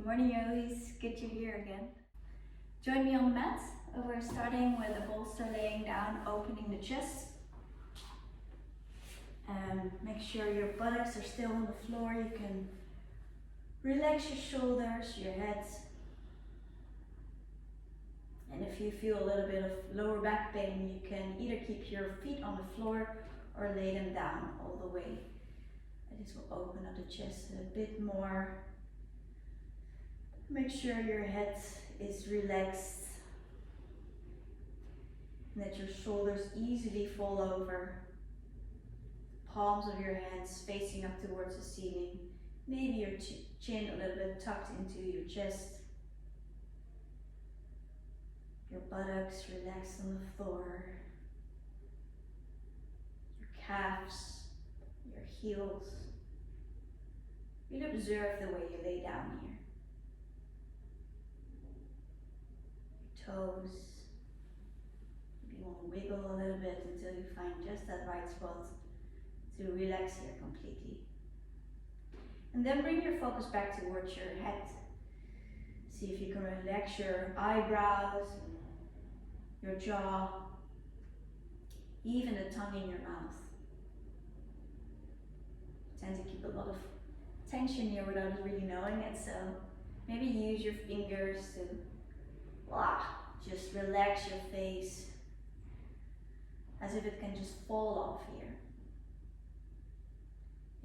morning yogis, good to be here again. Join me on the mat. We're starting with a bolster laying down, opening the chest. And make sure your buttocks are still on the floor. You can relax your shoulders, your head. And if you feel a little bit of lower back pain, you can either keep your feet on the floor or lay them down all the way. And this will open up the chest a bit more. Make sure your head is relaxed and that your shoulders easily fall over. Palms of your hands facing up towards the ceiling. Maybe your chin a little bit tucked into your chest. Your buttocks relaxed on the floor. Your calves, your heels. Really observe the way you lay down here. Toes. Maybe you want to wiggle a little bit until you find just that right spot to relax here completely. And then bring your focus back towards your head. See if you can relax your eyebrows, your jaw, even the tongue in your mouth. Tend to keep a lot of tension here without us really knowing it, so maybe use your fingers to just relax your face as if it can just fall off here.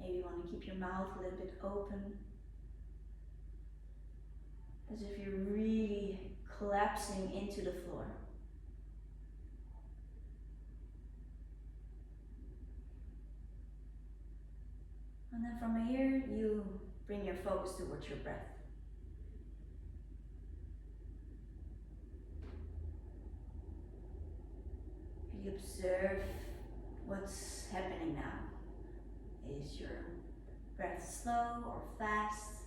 Maybe you want to keep your mouth a little bit open, as if you're really collapsing into the floor. And then from here, you bring your focus towards your breath. You observe what's happening now. Is your breath slow or fast?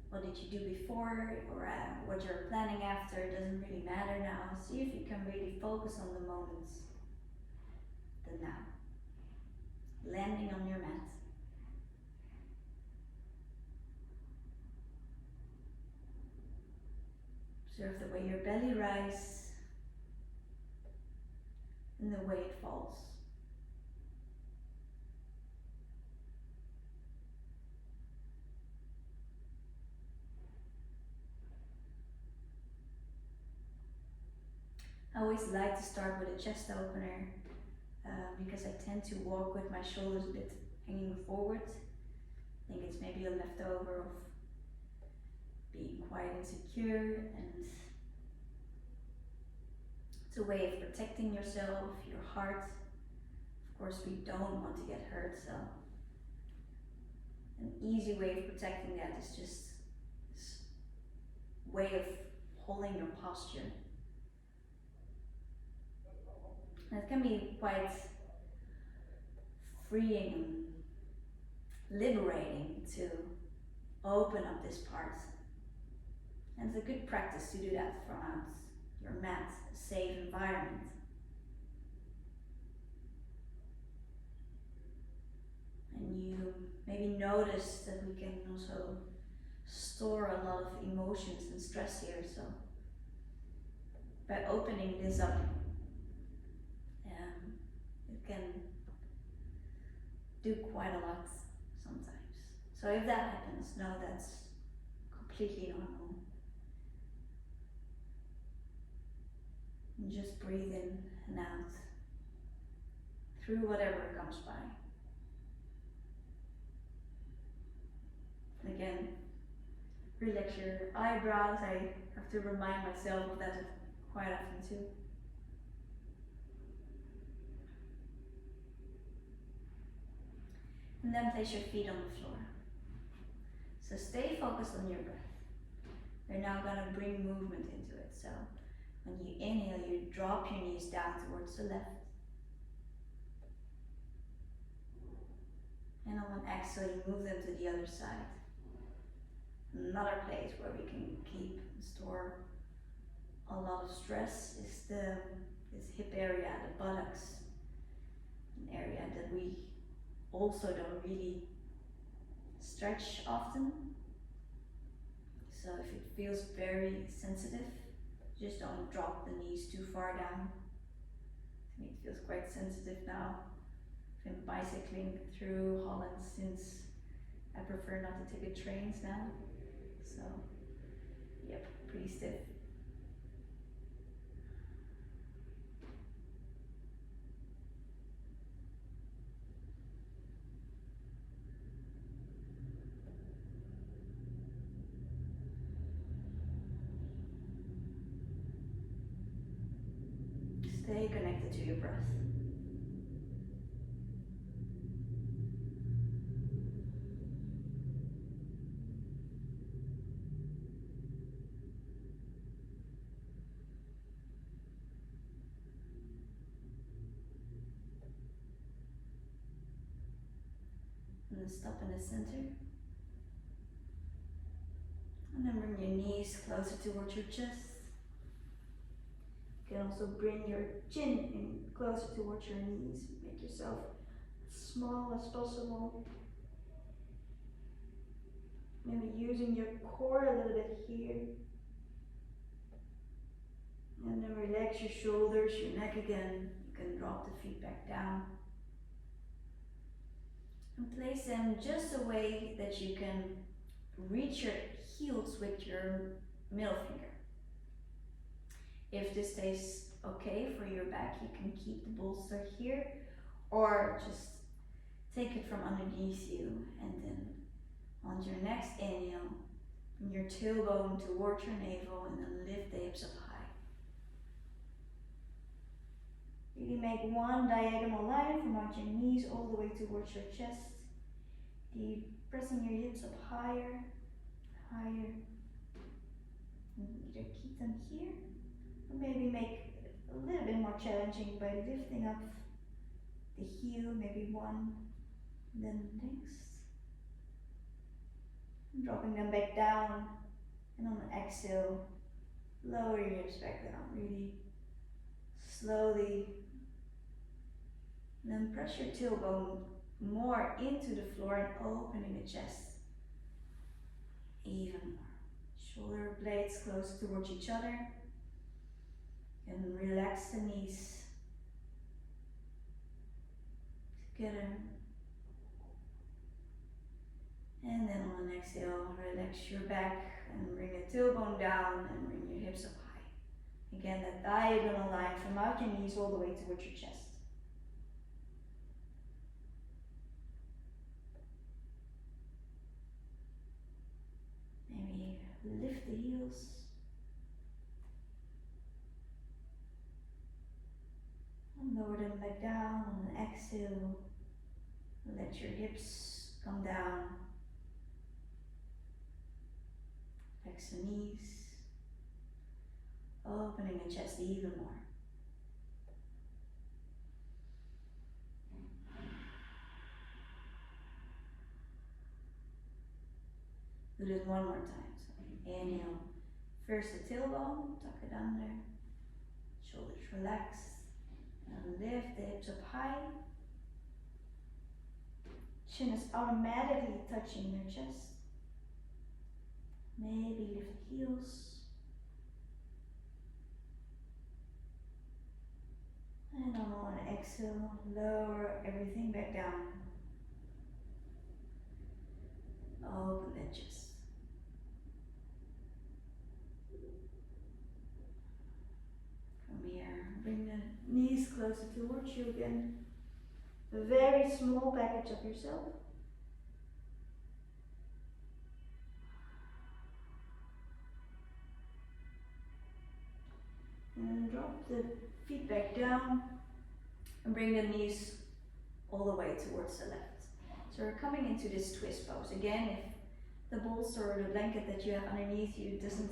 What did you do before or what you're planning after? It doesn't really matter now. See if you can really focus on the moments, the now. Landing on your mat. Observe the way your belly rises and the way it falls. I always like to start with a chest opener because I tend to walk with my shoulders a bit hanging forward. I think it's maybe a leftover of being quite insecure, and it's a way of protecting yourself, your heart. Of course, we don't want to get hurt, so an easy way of protecting that is just this way of holding your posture. And it can be quite freeing and liberating to open up this part. And it's a good practice to do that from your mat, a safe environment. And you maybe notice that we can also store a lot of emotions and stress here, so by opening this up, it can do quite a lot sometimes. So if that happens, know that's completely normal. And just breathe in and out through whatever comes by. And again, relax your eyebrows. I have to remind myself of that quite often too. And then place your feet on the floor. So stay focused on your breath. You're now going to bring movement into it. So when you inhale, you drop your knees down towards the left. And on an exhale, you move them to the other side. Another place where we can keep and store a lot of stress is this hip area, the buttocks, an area that we also don't really stretch often. So if it feels very sensitive, just don't drop the knees too far down. To me it feels quite sensitive now. I've been bicycling through Holland since I prefer not to take the trains now. So, yep, pretty stiff. Stay connected to your breath. And then stop in the center. And then bring your knees closer towards your chest. You can also bring your chin in closer towards your knees. Make yourself as small as possible. Maybe using your core a little bit here. And then relax your shoulders, your neck again. You can drop the feet back down. And place them just a way that you can reach your heels with your middle finger. If this stays okay for your back, you can keep the bolster here, or just take it from underneath you, and then on your next inhale, bring your tailbone towards your navel and then lift the hips up high. Really make one diagonal line from out your knees all the way towards your chest. Keep pressing your hips up higher, higher. And either keep them here, or maybe make it a little bit more challenging by lifting up the heel, maybe one, then next. And dropping them back down, and on an exhale, lower your hips back down, really slowly. And then press your tailbone more into the floor and opening the chest even more. Shoulder blades close towards each other, and relax the knees together. And then on an exhale, relax your back and bring the tailbone down and bring your hips up high. Again, that diagonal line from out your knees all the way towards your chest. Maybe lift the heels. And lower them back down on an exhale. Let your hips come down. Flex the knees. Opening the chest even more. Do this one more time. So inhale. First the tailbone, tuck it under. Shoulders relax. And lift the hips up high. Chin is automatically touching your chest. Maybe lift the heels. And on an exhale, lower everything back down. Open the chest. From here, bring the knees closer towards you again. A very small package of yourself. And drop the feet back down and bring the knees all the way towards the left. So we're coming into this twist pose. Again, if the bolster or the blanket that you have underneath you doesn't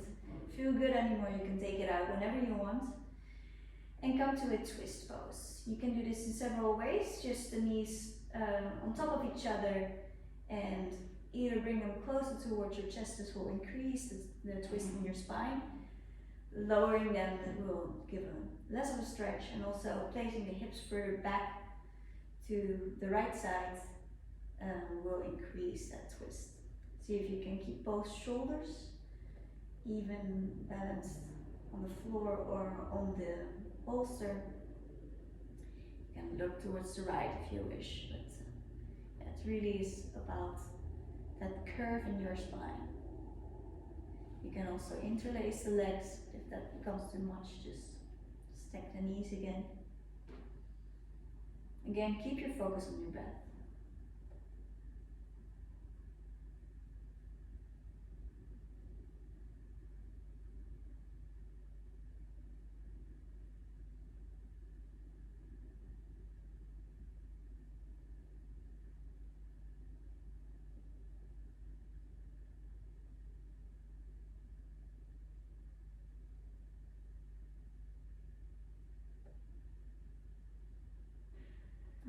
feel good anymore, you can take it out whenever you want and come to a twist pose. You can do this in several ways, just the knees on top of each other, and either bring them closer towards your chest. This will increase the twist in your spine. Lowering them, that will give a less of a stretch, and also placing the hips further back to the right side will increase that twist. See if you can keep both shoulders even balanced on the floor or on the bolster. You can look towards the right if you wish, but it really is about that curve in your spine. You can also interlace the legs. If that becomes too much, just stack the knees again. Again, keep your focus on your breath.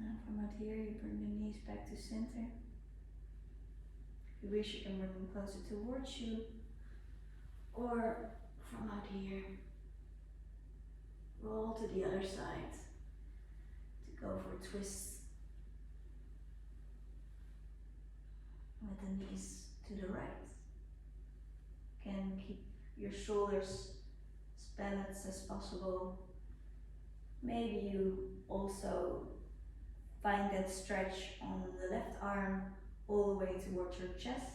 And from out here, you bring the knees back to center. If you wish, you can bring them closer towards you. Or from out here, roll to the other side to go for a twist with the knees to the right. Again, keep your shoulders as balanced as possible. Maybe you also find that stretch on the left arm all the way towards your chest.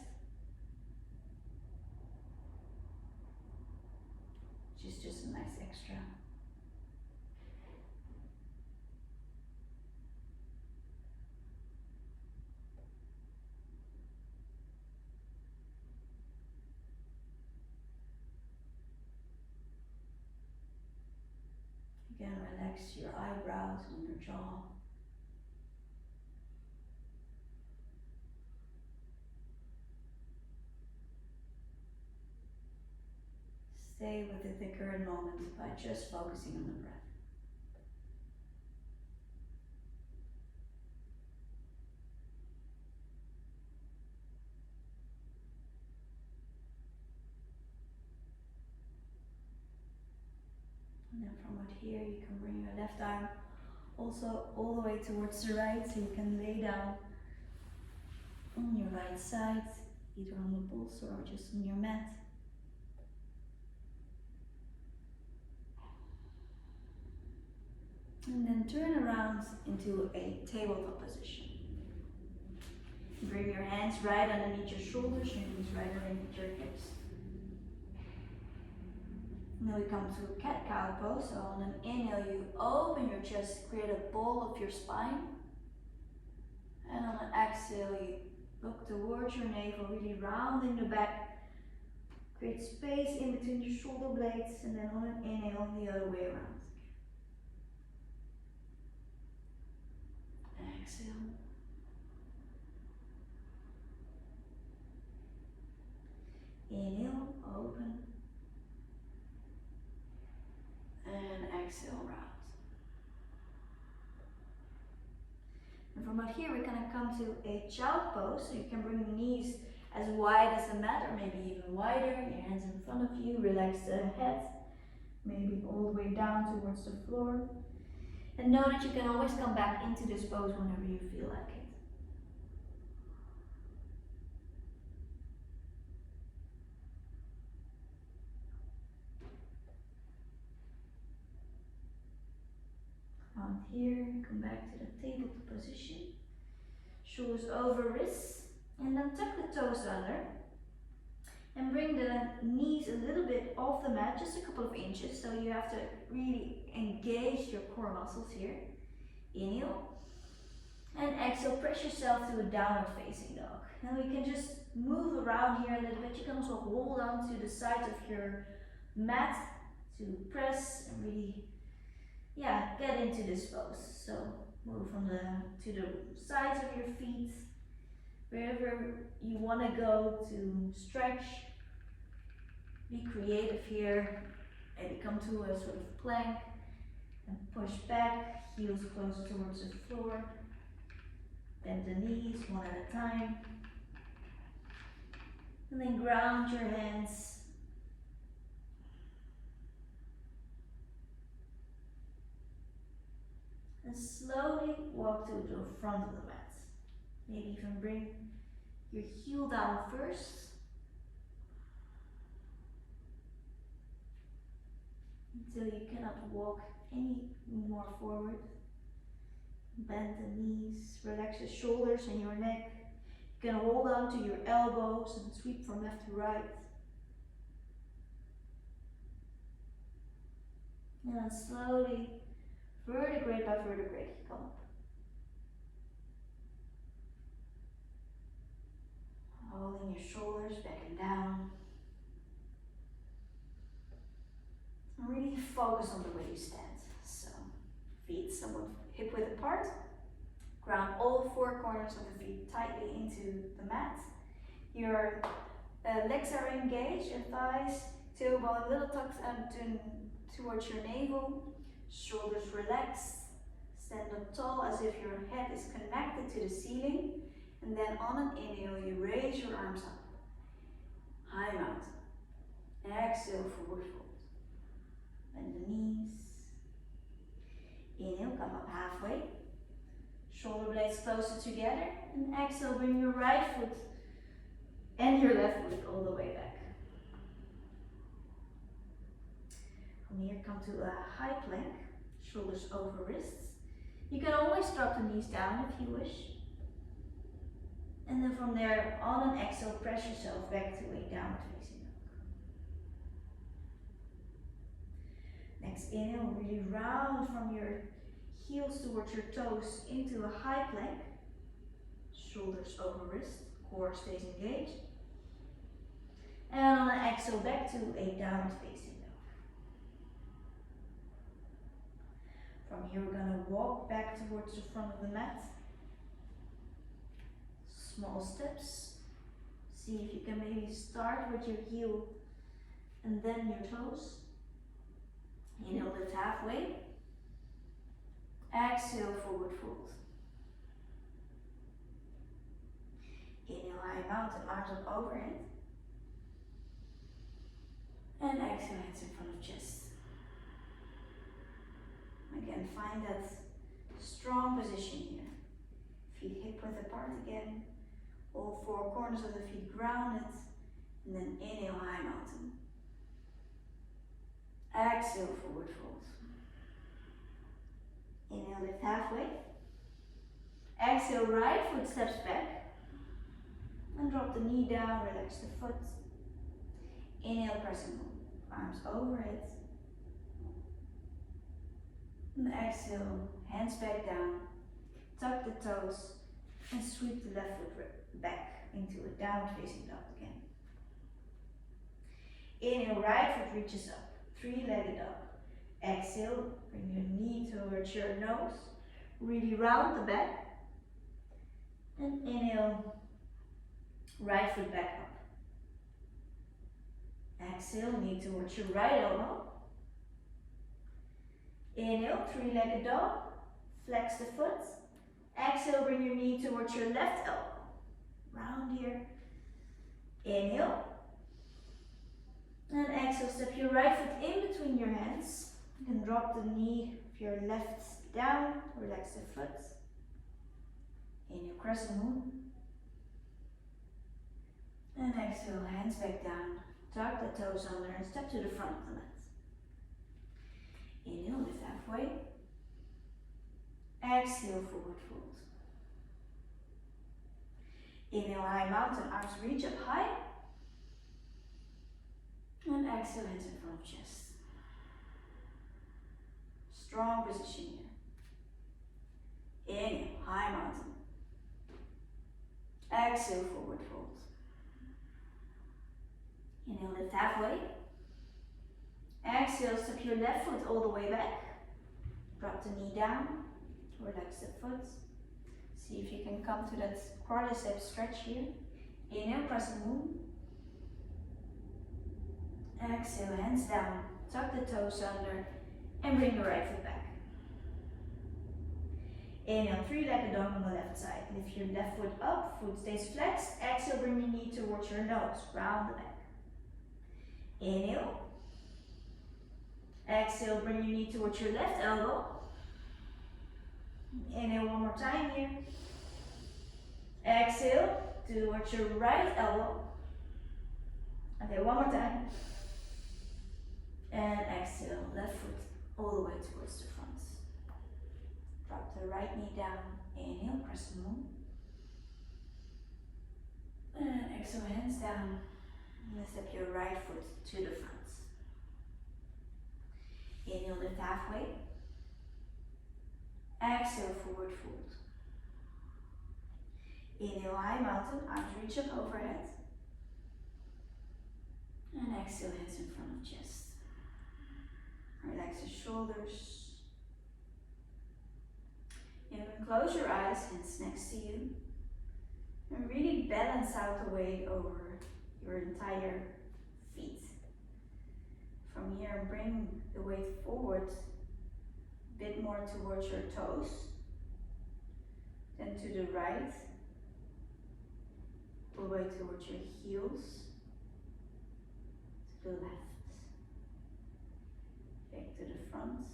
Which is just a nice extra. Again, relax your eyebrows and your jaw. Stay with the current moment by just focusing on the breath. And then from out here, you can bring your left arm also all the way towards the right, so you can lay down on your right side, either on the bolster or just on your mat. And then turn around into a tabletop position. Bring your hands right underneath your shoulders, your knees right underneath your hips. And then we come to a cat-cow pose. So on an inhale, you open your chest, create a ball of your spine. And on an exhale, you look towards your navel, really rounding the back. Create space in between your shoulder blades, and then on an inhale, the other way around. Exhale. Inhale, open. And exhale, round. And from out here, we're going to come to a child pose. So you can bring the knees as wide as the mat, or maybe even wider. Your hands in front of you. Relax the head, maybe all the way down towards the floor. And know that you can always come back into this pose whenever you feel like it. Out here, come back to the tabletop position. Shoulders over wrists, and then tuck the toes under. And bring the knees a little bit off the mat, just a couple of inches, so you have to really engage your core muscles here. Inhale. And exhale, press yourself to a downward facing dog. And we can just move around here a little bit. You can also hold on to the sides of your mat to press and really, get into this pose. So move from to the sides of your feet, wherever you want to go to stretch. Be creative here. Maybe come to a sort of plank and push back, heels close towards the floor. Bend the knees one at a time. And then ground your hands. And slowly walk to the front of the mat. Maybe even bring your heel down first. until you cannot walk any more forward. Bend the knees, relax the shoulders and your neck. You can hold on to your elbows and sweep from left to right. And then slowly, vertebrae by vertebrae, you come up. Holding your shoulders back and down. And really focus on the way you stand. So, feet somewhat hip width apart. Ground all four corners of the feet tightly into the mat. Your legs are engaged, your thighs, tailbone a little tucked towards your navel. Shoulders relaxed. Stand up tall as if your head is connected to the ceiling. And then on an inhale, you raise your arms up. High mountain. Exhale, forward fold. Bend the knees. Inhale, come up halfway. Shoulder blades closer together. And exhale, bring your right foot and your left foot all the way back. From here, come to a high plank. Shoulders over wrists. You can always drop the knees down if you wish. And then from there, on an exhale, press yourself back to a downward facing dog. Next inhale, really round from your heels towards your toes into a high plank. Shoulders over wrist, core stays engaged. And on an exhale, back to a downward facing dog. From here, we're going to walk back towards the front of the mat. Small steps. See if you can maybe start with your heel and then your toes. Inhale, lift halfway. Exhale, forward fold. Inhale, high mountain, arms up overhead. And exhale, hands in front of chest. Again, find that strong position here. Feet hip width apart again. All four corners of the feet grounded. And then inhale, high mountain. Exhale, forward fold. Inhale, lift halfway. Exhale, right foot steps back. And drop the knee down, relax the foot. Inhale, press and move. Arms overhead. And exhale, hands back down. Tuck the toes. And sweep the left foot back into a downward facing dog again. Inhale, right foot reaches up. Three-legged dog. Exhale, bring your knee towards your nose. Really round the back. And inhale, right foot back up. Exhale, knee towards your right elbow. Inhale, three-legged dog. Flex the foot. Exhale, bring your knee towards your left elbow. Round here. Inhale. And exhale, step your right foot in between your hands. You can drop the knee of your left down. Relax the foot. Inhale, crescent moon. And exhale, hands back down. Tuck the toes under and step to the front of the mat. Inhale, lift halfway. Exhale, forward fold. Inhale, high mountain, arms reach up high. And exhale, hands in front of chest. Strong position here. Inhale, high mountain. Exhale, forward fold. Inhale, lift halfway. Exhale, step your left foot all the way back. Drop the knee down. Relax the foot. See if you can come to that quadricep stretch here. Inhale, crescent moon. Exhale, hands down. Tuck the toes under and bring the right foot back. Inhale, three-legged dog on the left side. Lift your left foot up, foot stays flexed. Exhale, bring your knee towards your nose, round the back. Inhale. Exhale, bring your knee towards your left elbow. Inhale one more time here. Exhale, towards your right elbow. Okay, one more time. And exhale, left foot way towards the front. Drop the right knee down, inhale, crescent moon. And exhale, hands down. And step your right foot to the front. Inhale, lift halfway. Exhale, forward fold. Inhale, high mountain, arms reach up overhead. And exhale, hands in front of chest. Relax the shoulders. You can close your eyes, hands next to you. And really balance out the weight over your entire feet. From here, bring the weight forward a bit more towards your toes. Then to the right, all the way towards your heels. To the left. Back to the front.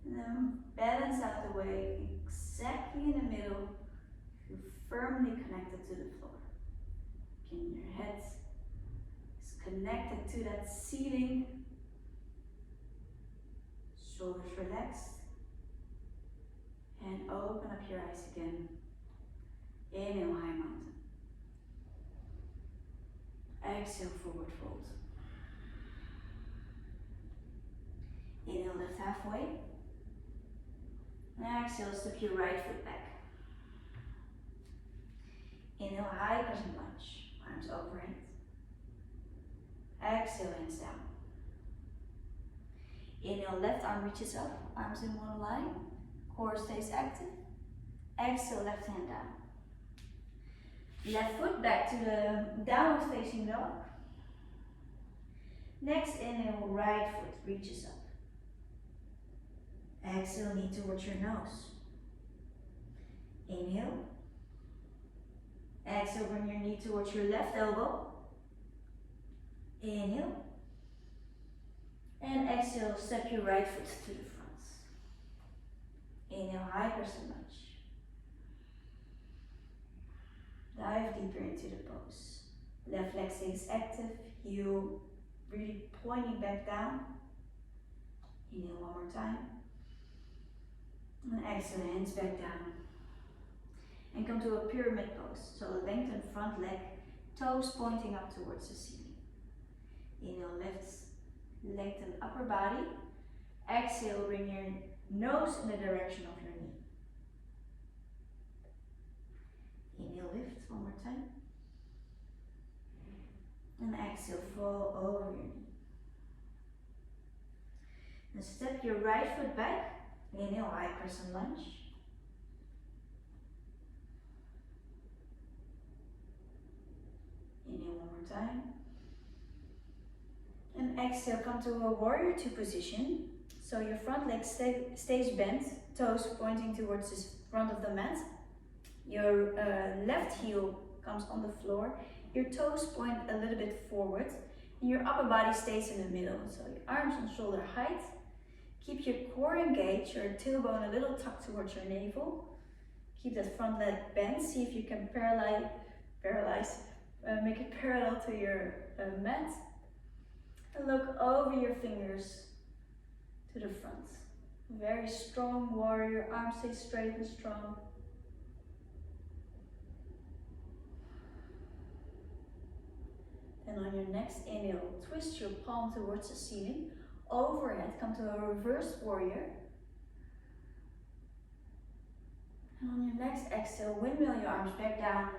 And then balance out the way exactly in the middle. You're firmly connected to the floor. Again, your head is connected to that ceiling. Shoulders relaxed. And open up your eyes again. Inhale, high mountain. Exhale, forward fold. Inhale, lift halfway. And exhale, step your right foot back. Inhale, high crescent lunge, arms overhead. Exhale, hands down. Inhale, left arm reaches up, arms in one line, core stays active. Exhale, left hand down. Left foot back to the downward facing dog. Next inhale, right foot reaches up. Exhale, knee towards your nose. Inhale. Exhale, bring your knee towards your left elbow. Inhale. And exhale, step your right foot to the front. Inhale, high crescent lunge. Dive deeper into the pose. Left leg stays active, heel really pointing back down. Inhale one more time. And exhale, hands back down. And come to a pyramid pose. So lengthen front leg, toes pointing up towards the ceiling. Inhale, lifts, lengthen upper body. Exhale, bring your nose in the direction of your knee. Inhale, lift one more time. And exhale, fall over your knee. And step your right foot back. Inhale, high crescent lunge. Inhale one more time. And exhale, come to a warrior two position. So your front leg stays bent, toes pointing towards the front of the mat. Your left heel comes on the floor. Your toes point a little bit forward. And your upper body stays in the middle. So your arms on shoulder height. Keep your core engaged, your tailbone a little tucked towards your navel. Keep that front leg bent. See if you can make it parallel to your mat. And look over your fingers to the front. Very strong warrior, arms stay straight and strong. Then on your next inhale, twist your palm towards the ceiling. Overhead, come to a reverse warrior. And on your next exhale, windmill your arms back down.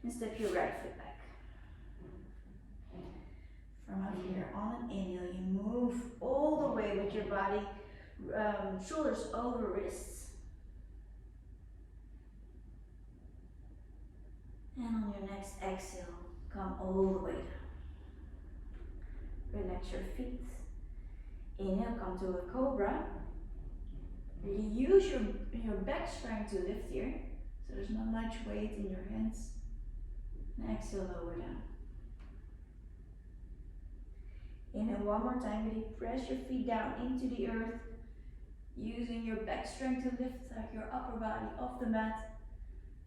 And step your right foot back. From up here, on an inhale, you move all the way with your body, shoulders over wrists. And on your next exhale, come all the way down. Relax your feet. Inhale, come to a cobra. Really use your back strength to lift here. So there's not much weight in your hands. And exhale, lower down. Inhale one more time, really press your feet down into the earth. Using your back strength to lift your upper body off the mat.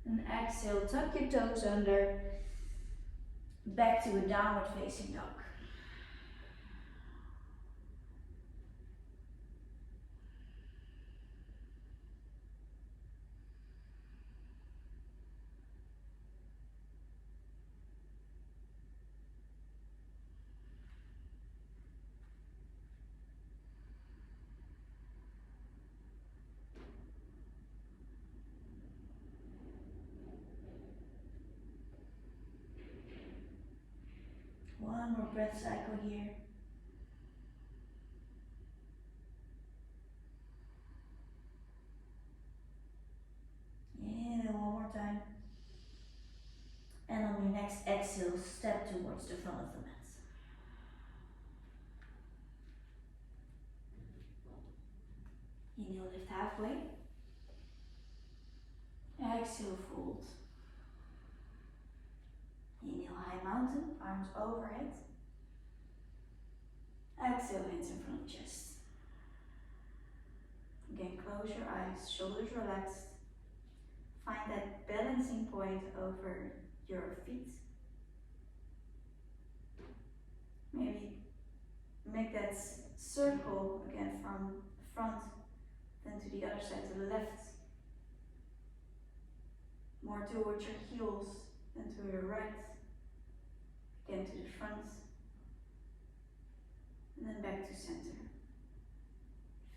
And exhale, tuck your toes under. Back to a downward facing dog. One more breath cycle here. Inhale one more time. And on your next exhale, step towards the front of the mat. Inhale, lift halfway. Exhale, fold. Inhale, high mountain, arms overhead. Exhale, hands in front of chest. Again, close your eyes, shoulders relaxed. Find that balancing point over your feet. Maybe make that circle again from front, then to the other side, to the left. More towards your heels than to your right. Again to the front. And then back to center.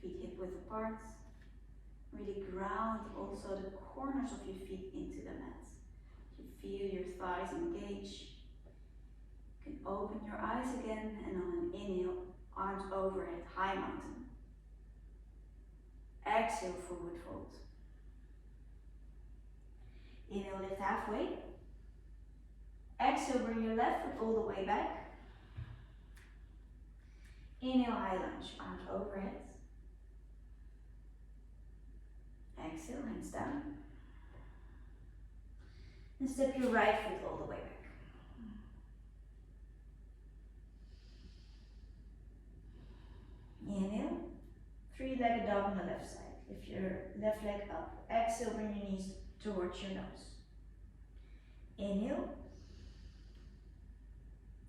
Feet hip width apart. Really ground also the corners of your feet into the mat. You feel your thighs engage. You can open your eyes again, and on an inhale, arms overhead, high mountain. Exhale, forward fold. Inhale, lift halfway. Exhale, bring your left foot all the way back. Inhale, high lunge, arms overhead. Exhale, hands down. And step your right foot all the way back. Inhale, three-legged dog on the left side. Lift your left leg up. Exhale, bring your knees towards your nose. Inhale.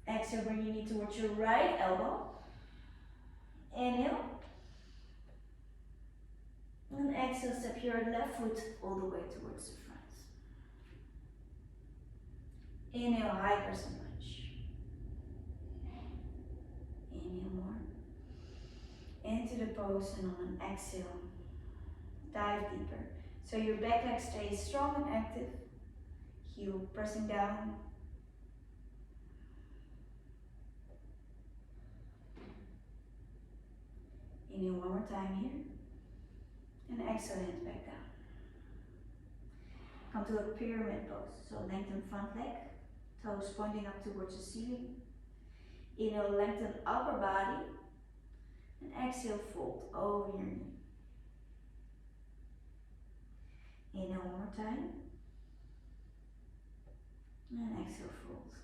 Exhale, bring your knee towards your right elbow. Inhale. And exhale, step your left foot all the way towards the front. Inhale, high crescent lunge. Inhale more. Into the pose, and on an exhale, dive deeper. So your back leg stays strong and active. Heel pressing down. Inhale one more time here. And exhale, hands back down. Come to a pyramid pose. So lengthen front leg, toes pointing up towards the ceiling. Inhale, lengthen upper body. And exhale, fold over your knee. Inhale one more time. And exhale, fold.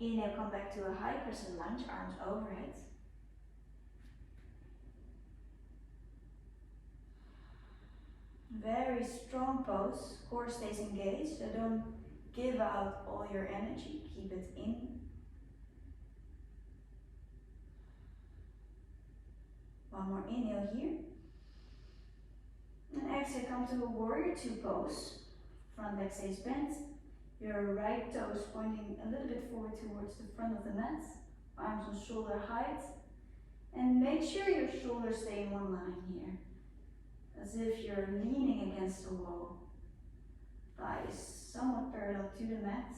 Inhale, come back to a high crescent lunge, arms overhead. Very strong pose, core stays engaged, so don't give out all your energy, keep it in. One more inhale here. And exhale, come to a warrior two pose. Front leg stays bent. Your right toes pointing a little bit forward towards the front of the mat. Arms on shoulder height. And make sure your shoulders stay in one line here. As if you're leaning against the wall. Thighs somewhat parallel to the mat.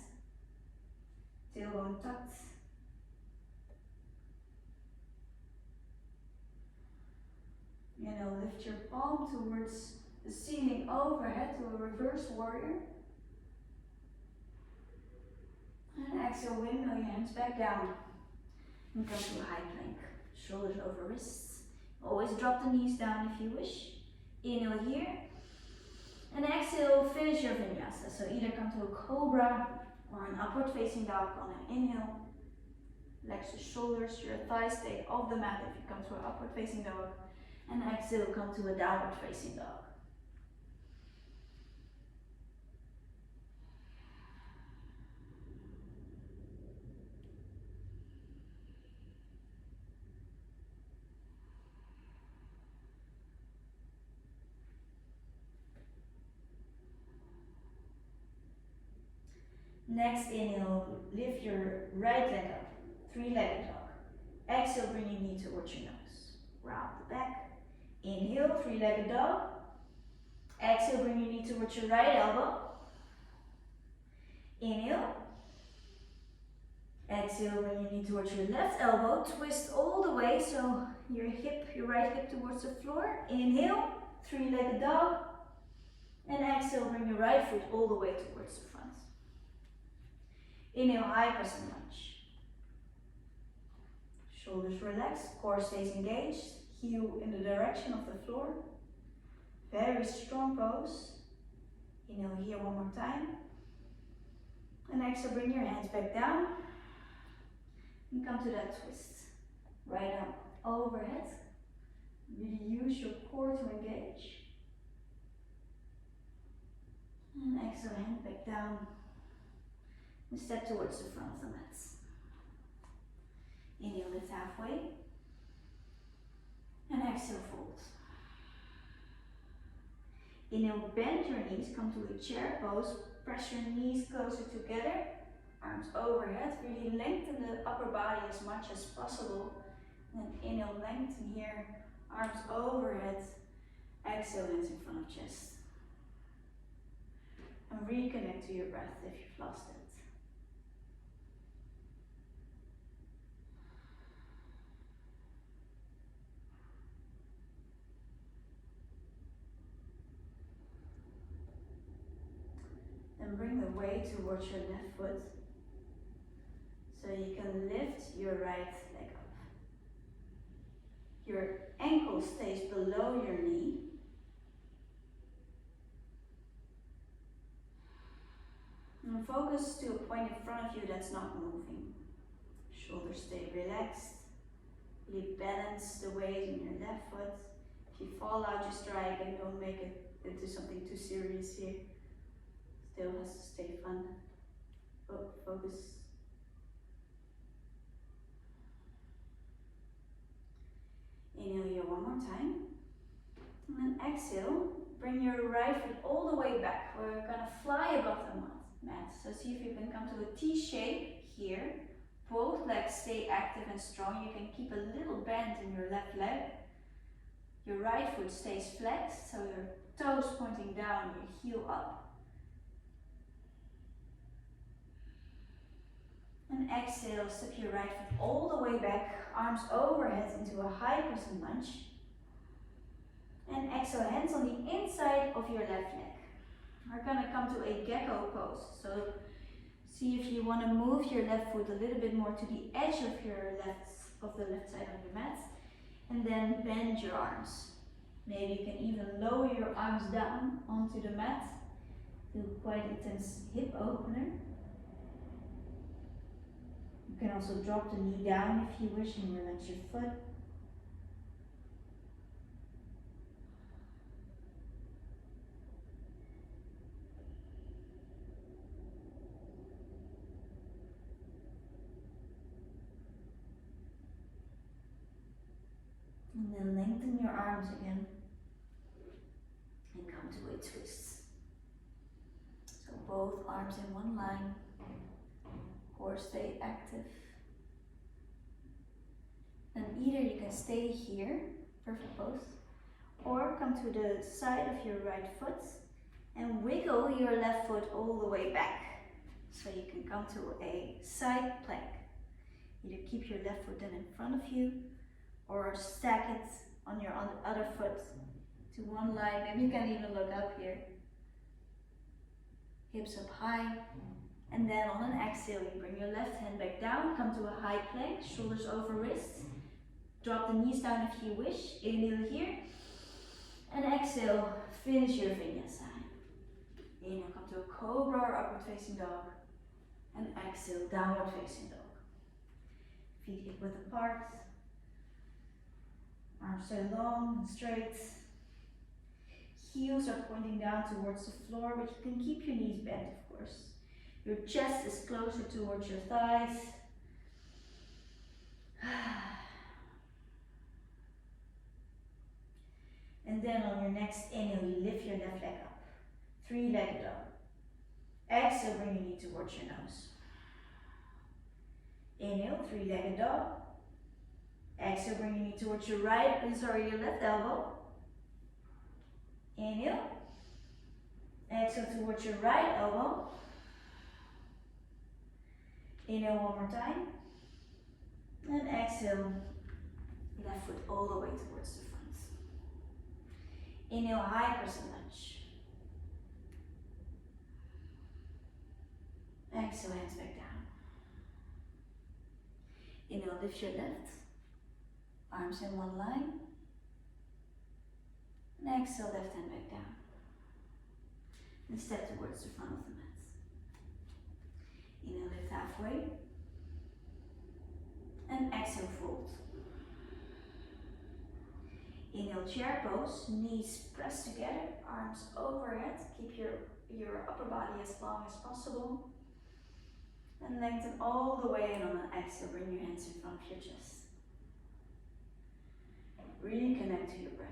Tailbone tucked. Lift your palm towards the ceiling overhead to a reverse warrior. And exhale, windmill your hands back down. And come to a high plank. Shoulders over wrists. Always drop the knees down if you wish. Inhale here. And exhale, finish your vinyasa. So either come to a cobra or an upward facing dog on an inhale. Relax your shoulders, your thighs stay off the mat if you come to an upward facing dog. And exhale, come to a downward facing dog. Next inhale, lift your right leg up, three-legged dog. Exhale, bring your knee towards your nose. Round the back. Inhale, three-legged dog. Exhale, bring your knee towards your right elbow. Inhale. exhale, bring your knee towards your left elbow. Twist all the way, so your right hip towards the floor. Inhale, three-legged dog. And exhale, bring your right foot all the way towards the front. Inhale, high crescent lunge. Shoulders relaxed, core stays engaged. Heel in the direction of the floor. Very strong pose. Inhale here one more time. And exhale, bring your hands back down. And come to that twist. Right arm overhead. Really use your core to engage. And exhale, hand back down. And step towards the front of the mat. Inhale, lift halfway. And exhale, fold. Inhale, bend your knees, come to a chair pose. Press your knees closer together. Arms overhead. Really lengthen the upper body as much as possible. And then inhale, lengthen here. Arms overhead. Exhale, hands in front of chest. And reconnect to your breath if you've lost it. Then bring the weight towards your left foot so you can lift your right leg up. Your ankle stays below your knee. And focus to a point in front of you that's not moving. Shoulders stay relaxed. Really balance the weight in your left foot. If you fall out, just try again. Don't make it into something too serious here. Still has to stay fun. Focus. Inhale here one more time. And then exhale. Bring your right foot all the way back. We're gonna fly above the mat. So see if you can come to a T shape here. Both legs stay active and strong. You can keep a little bend in your left leg. Your right foot stays flexed, so your toes pointing down, your heel up. And exhale, step your right foot all the way back, arms overhead into a high crescent lunge. And exhale, hands on the inside of your left leg. We're gonna come to a gecko pose. So see if you want to move your left foot a little bit more to the edge of the left side of your mat. And then bend your arms. Maybe you can even lower your arms down onto the mat. Do quite intense hip opener. You can also drop the knee down if you wish and relax your foot. And then lengthen your arms again and come to a twist. So both arms in one line, core stay active. And either you can stay here, perfect pose, or come to the side of your right foot and wiggle your left foot all the way back. So you can come to a side plank. Either keep your left foot then in front of you, or stack it on your other foot to one line. Maybe you can even look up here. Hips up high. And then on an exhale, you bring your left hand back down, come to a high plank, shoulders over wrists. Drop the knees down if you wish. Inhale here. And exhale, finish your vinyasa. Inhale, come to a cobra or upward facing dog. And exhale, downward facing dog. Feet hip width apart. Arms stay long and straight. Heels are pointing down towards the floor, but you can keep your knees bent, of course. Your chest is closer towards your thighs. And then on your next inhale, you lift your left leg up. Three-legged dog. Exhale, bring your knee towards your nose. Inhale, three-legged dog. Exhale, bring your knee towards your your left elbow. Inhale. Exhale towards your right elbow. Inhale one more time. And exhale, left foot all the way towards the front. Inhale, high crescent lunge. Exhale, hands back down. Inhale, lift your left, arms in one line. And exhale, left hand back down. And step towards the front of the mat. Inhale, lift halfway. And exhale, fold. Inhale, chair pose, knees pressed together, arms overhead. Keep your upper body as long as possible. And lengthen all the way, and on an exhale, bring your hands in front of your chest. Reconnect to your breath.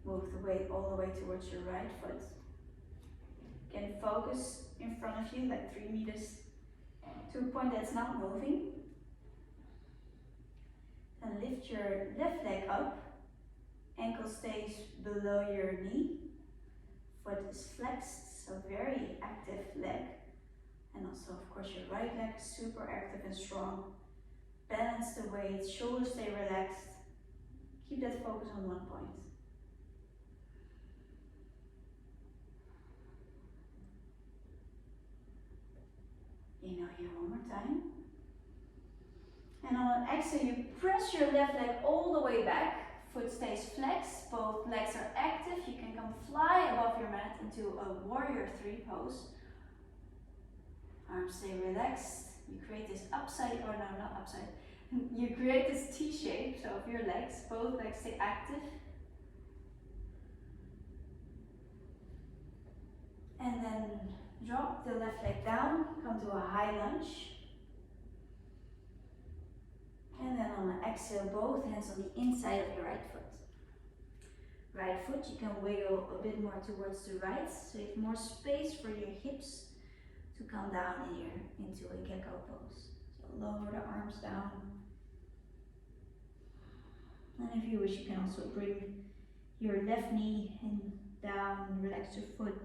Move the weight all the way towards your right foot. Again, focus in front of you, like 3 meters, to a point that's not moving. Then lift your left leg up. Ankle stays below your knee. Foot is flexed, so very active leg. And also, of course, your right leg is super active and strong. Balance the weight, shoulders stay relaxed. Keep that focus on one point. Inhale here one more time. And on an exhale, you press your left leg all the way back. Foot stays flexed, both legs are active. You can come fly above your mat into a warrior 3 pose. Arms stay relaxed. You create this upside, or no, not upside. You create this T shape, so of your legs, both legs stay active. And then drop the left leg down, come to a high lunge. And then on an exhale, both hands on the inside of your right foot. Right foot, you can wiggle a bit more towards the right, so you have more space for your hips to come down here into a gecko pose. So lower the arms down. And if you wish, you can also bring your left knee in down, relax your foot.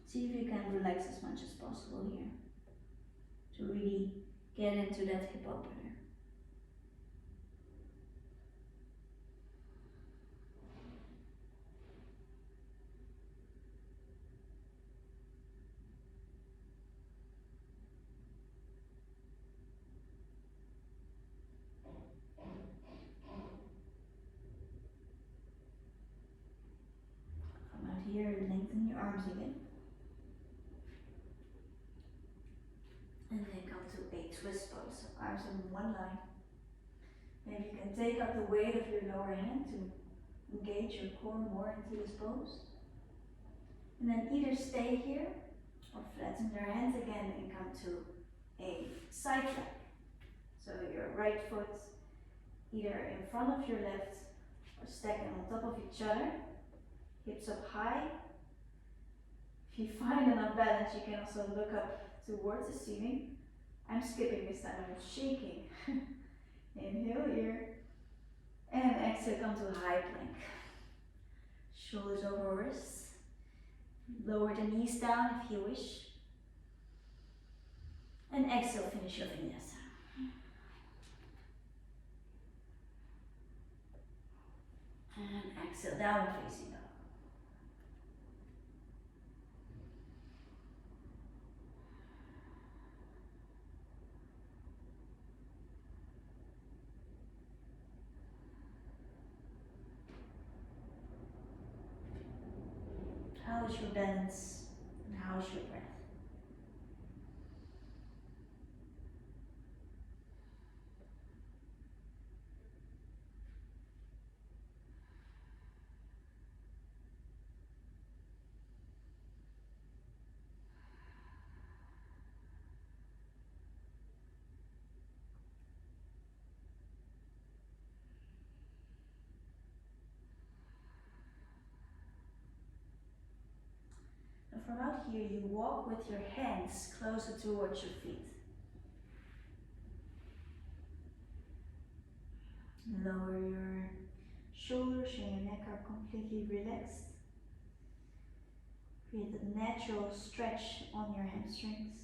See if you can relax as much as possible here to really get into that hip opener. Come out here and lengthen your arms again. And then come to a twist pose, so arms in one line. Maybe you can take up the weight of your lower hand to engage your core more into this pose. And then either stay here or flatten your hands again and come to a side plank. So your right foot either in front of your left or stacking on top of each other, hips up high. If you find enough balance, you can also look up towards the ceiling. I'm skipping this time, I'm shaking. Inhale here. And exhale, come to a high plank. Shoulders over wrists. Lower the knees down if you wish. And exhale, finish your vinyasa. And exhale, downward facing dog. How is your balance and how is your breath? here you walk with your hands closer towards your feet. Lower your shoulders and your neck are completely relaxed. Create a natural stretch on your hamstrings.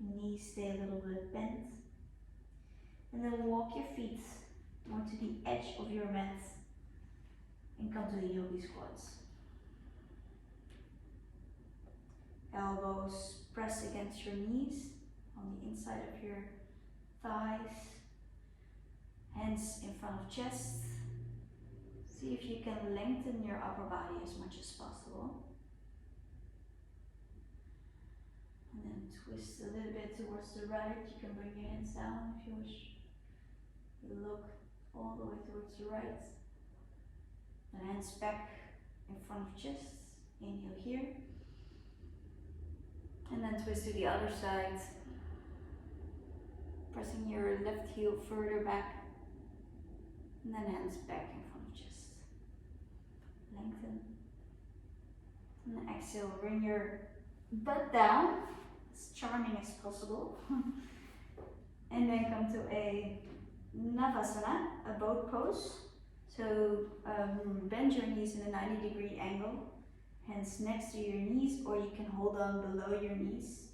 Your knees stay a little bit bent. And then walk your feet onto the edge of your mat and come to the yogi squats. Elbows press against your knees on the inside of your thighs. Hands in front of chest. See if you can lengthen your upper body as much as possible. And then twist a little bit towards the right. You can bring your hands down if you wish. Look all the way towards the right. And hands back in front of chest. Inhale here. And then twist to the other side. Pressing your left heel further back. And then hands back in front of chest. Lengthen. And then exhale, bring your butt down, as charming as possible. And then come to a Navasana, a boat pose. So bend your knees in a 90-degree angle. Hands next to your knees, or you can hold on below your knees.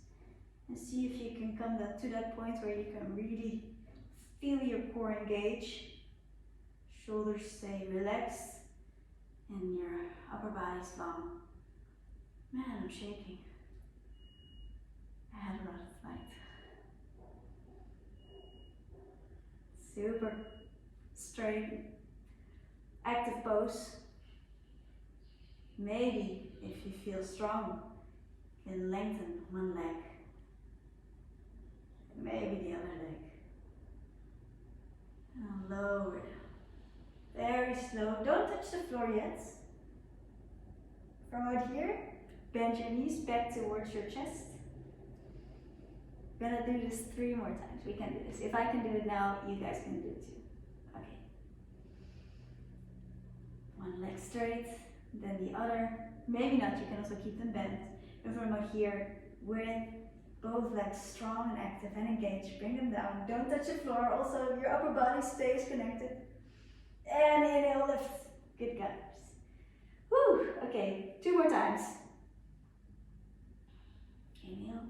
And see if you can come to that point where you can really feel your core engage. Shoulders stay relaxed and your upper body is long. Man, I'm shaking. I had a rough night. Super straight, active pose. Maybe if you feel strong, you can lengthen one leg. Maybe the other leg. And lower it. Very slow. Don't touch the floor yet. From out here, bend your knees back towards your chest. We're gonna do this 3 more times. We can do this. If I can do it now, you guys can do it too. Okay. One leg straight, then the other. Maybe not, you can also keep them bent. And from out here, with both legs strong and active and engaged, bring them down. Don't touch the floor. Also, your upper body stays connected. And inhale, lift. Good guys. Woo! Okay, 2 more times. Inhale.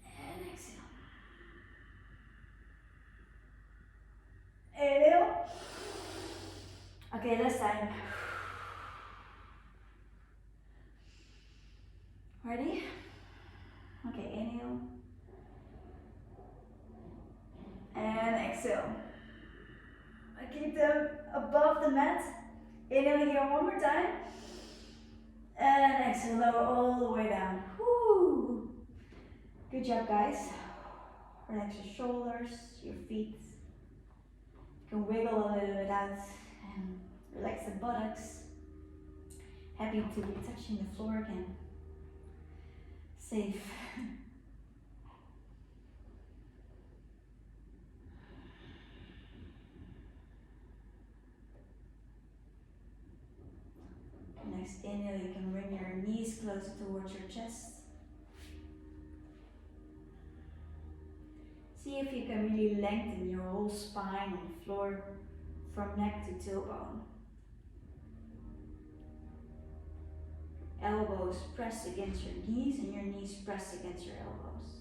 And exhale. Inhale. Okay, last time. Ready? Okay, inhale. And exhale. Keep them above the mat. Inhale here 1 more time. And exhale, lower all the way down. Woo! Good job, guys. Relax your shoulders, your feet. You can wiggle a little bit out and relax the buttocks. Happy to be touching the floor again. Safe. Next inhale, you can bring your knees closer towards your chest. See if you can really lengthen your whole spine on the floor from neck to tailbone. Elbows press against your knees and your knees press against your elbows.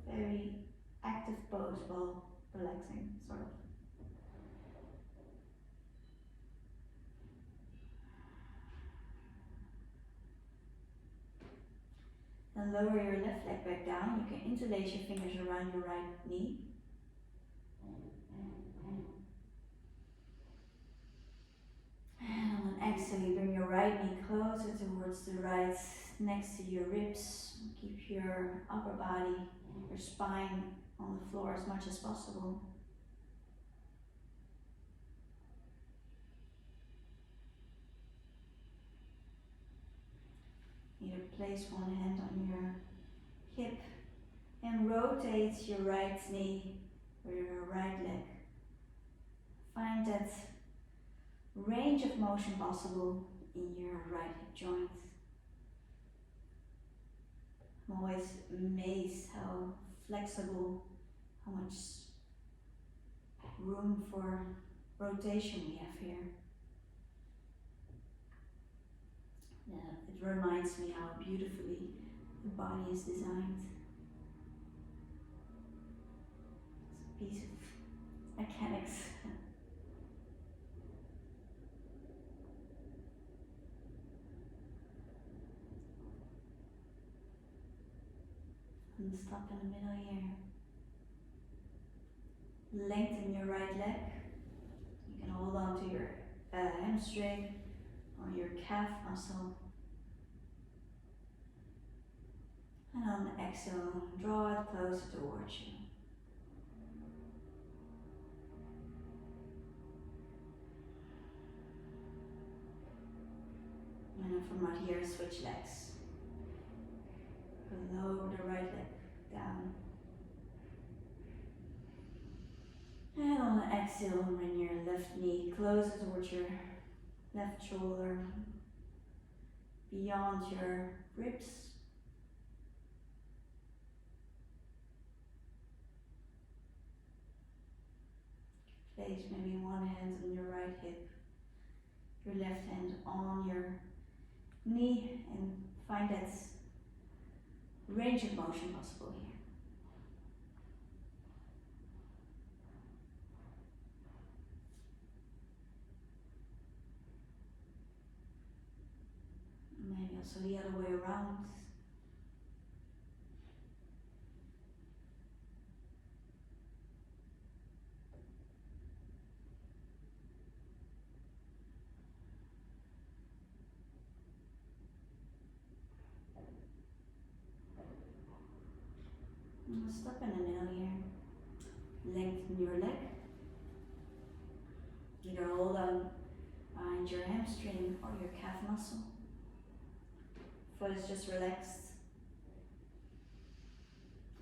Very active pose while relaxing, sort of. And lower your left leg back down. You can interlace your fingers around your right knee. And on an exhale, you bring your right knee closer towards the right, next to your ribs. Keep your upper body, your spine on the floor as much as possible. Either place one hand on your hip and rotate your right knee or your right leg. Find that range of motion possible in your right hip joint. I'm always amazed how flexible, how much room for rotation we have here. Yeah, it reminds me how beautifully the body is designed. It's a piece of mechanics. And stop in the middle here. Lengthen your right leg. You can hold on to your hamstring or your calf muscle. And on the exhale, draw it closer towards you. And then from right here, switch legs. Lower the right leg down. And on the exhale, bring your left knee closer towards your left shoulder, beyond your ribs. Place maybe one hand on your right hip, your left hand on your knee, and find that range of motion possible here. Maybe also the other way around. And stop in the middle here. Lengthen your leg. Either hold on behind your hamstring or your calf muscle. Foot is just relaxed.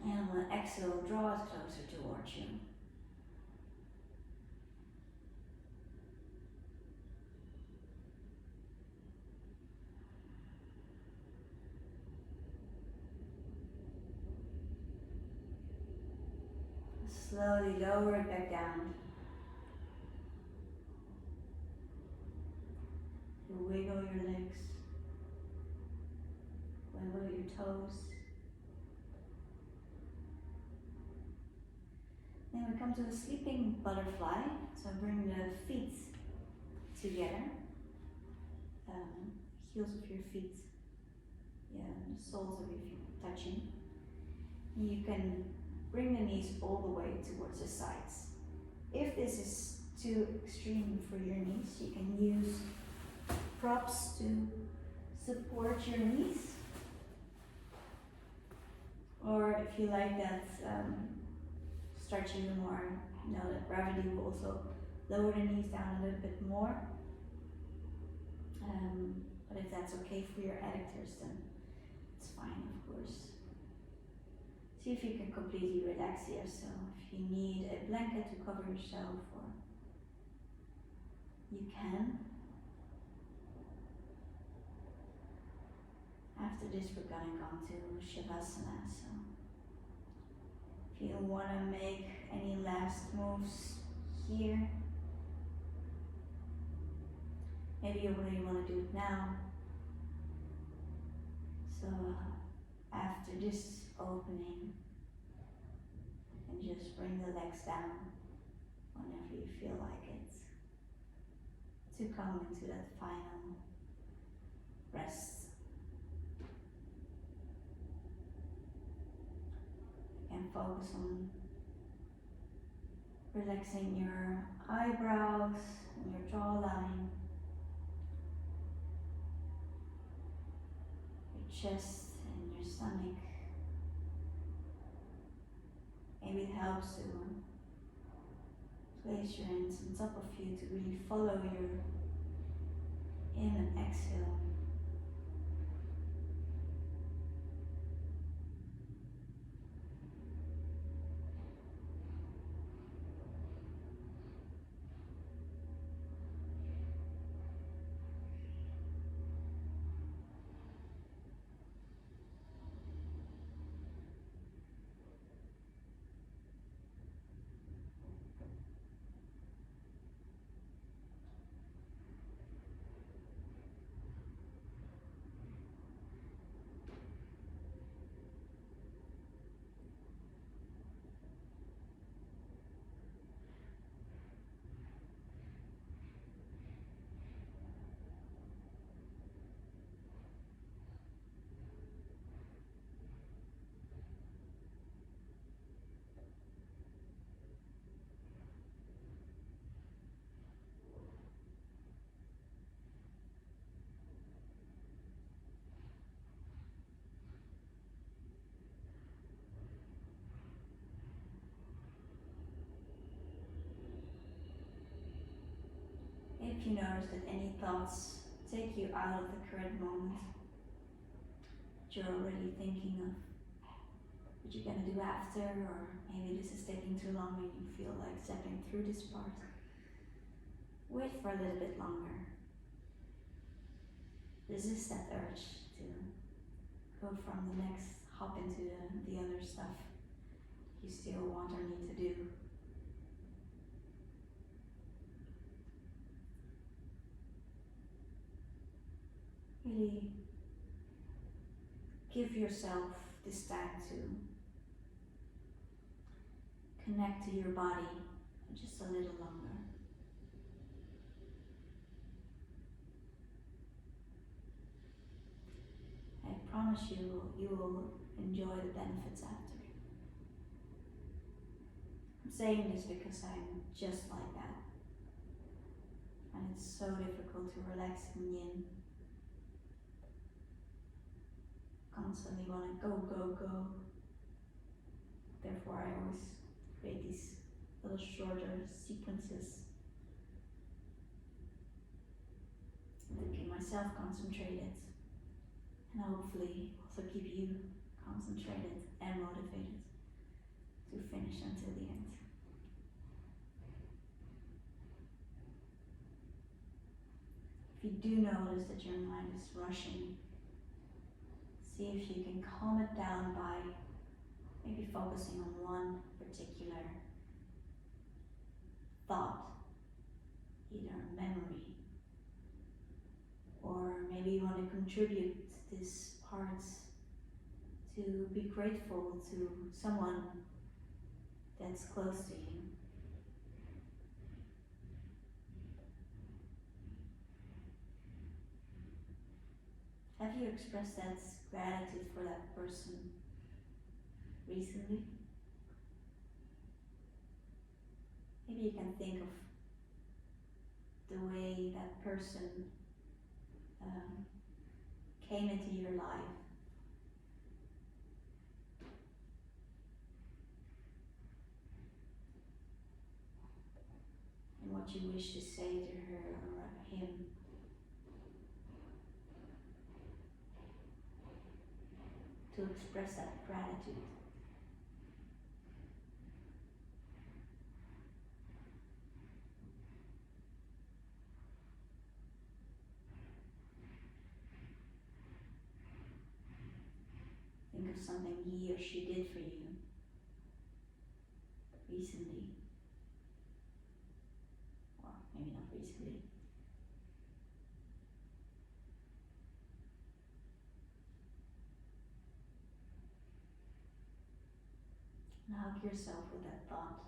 And on the exhale, draw it closer towards you. Slowly lower it back down. You wiggle your legs. Wiggle your toes. Then we come to the sleeping butterfly. So bring the feet together. Heels of your feet. Yeah, the soles of your feet touching. And you can bring the knees all the way towards the sides. If this is too extreme for your knees, you can use props to support your knees. Or if you like that stretch even more, you know that gravity will also lower the knees down a little bit more. But if that's okay for your adductors, then it's fine, of course. See if you can completely relax yourself. If you need a blanket to cover yourself, or you can. After this, we're gonna go to Shavasana. So if you want to make any last moves here, maybe you really want to do it now. So after this opening, and just bring the legs down whenever you feel like it, to come into that final rest. And focus on relaxing your eyebrows and your jawline, your chest and your stomach. Maybe it helps to place your hands on top of you to really follow your in and exhale. if you notice that any thoughts take you out of the current moment, you're already thinking of what you're gonna do after, or maybe this is taking too long and you feel like stepping through this part, wait for a little bit longer. Resist that urge to go from the next, hop into the other stuff you still want or need to do. Really give yourself this time to connect to your body just a little longer. I promise you will enjoy the benefits after. I'm saying this because I'm just like that. And it's so difficult to relax in yin. Constantly want to go, go, go. Therefore, I always create these little shorter sequences to keep myself concentrated, and hopefully also keep you concentrated and motivated to finish until the end. If you do notice that your mind is rushing, see if you can calm it down by maybe focusing on one particular thought, either a memory, or maybe you want to contribute this part to be grateful to someone that's close to you. Have you expressed that gratitude for that person recently? Maybe you can think of the way that person came into your life. And what you wish to say to her or him. To express that gratitude. Think of something he or she did for you recently, or maybe not recently. And hug yourself with that thought.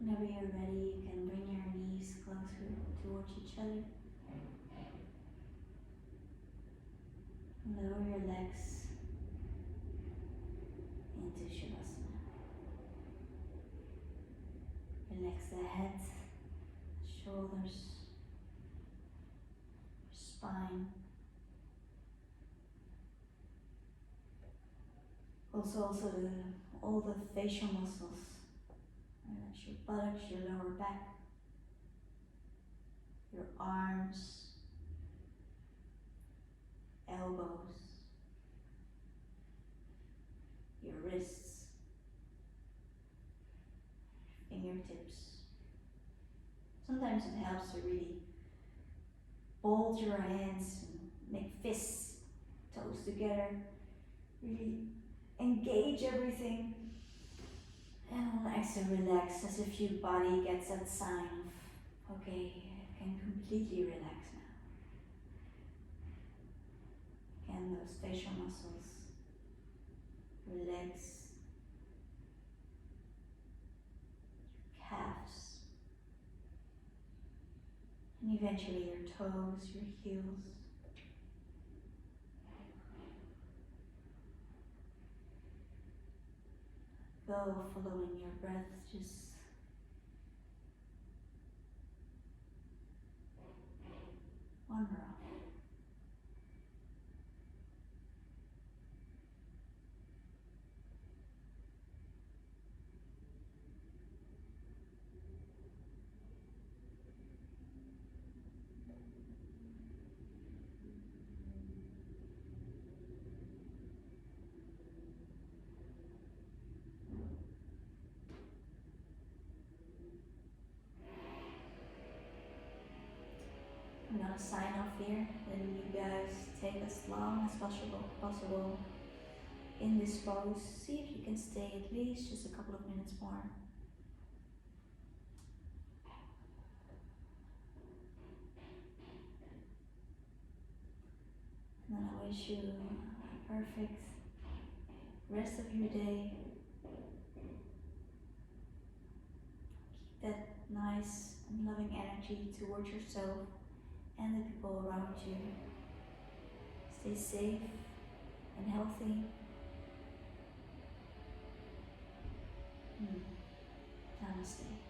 Whenever you're ready, you can bring your knees closer towards each other. Lower your legs into Shavasana. Relax the head, shoulders, spine. Also all the facial muscles. Relax your buttocks, your lower back, your arms, elbows, your wrists, fingertips. Sometimes it helps to really fold your hands and make fists, toes together, really engage everything. And on the exhale, relax as if your body gets that sign of, okay, I can completely relax now. And those facial muscles, your legs, your calves, and eventually your toes, your heels. Go following your breath, just I'm gonna sign off here. Then you guys take as long as possible in this pose. See if you can stay at least just a couple of minutes more. And then I wish you a perfect rest of your day. Keep that nice and loving energy towards yourself and the people around you. Stay safe and healthy. Namaste.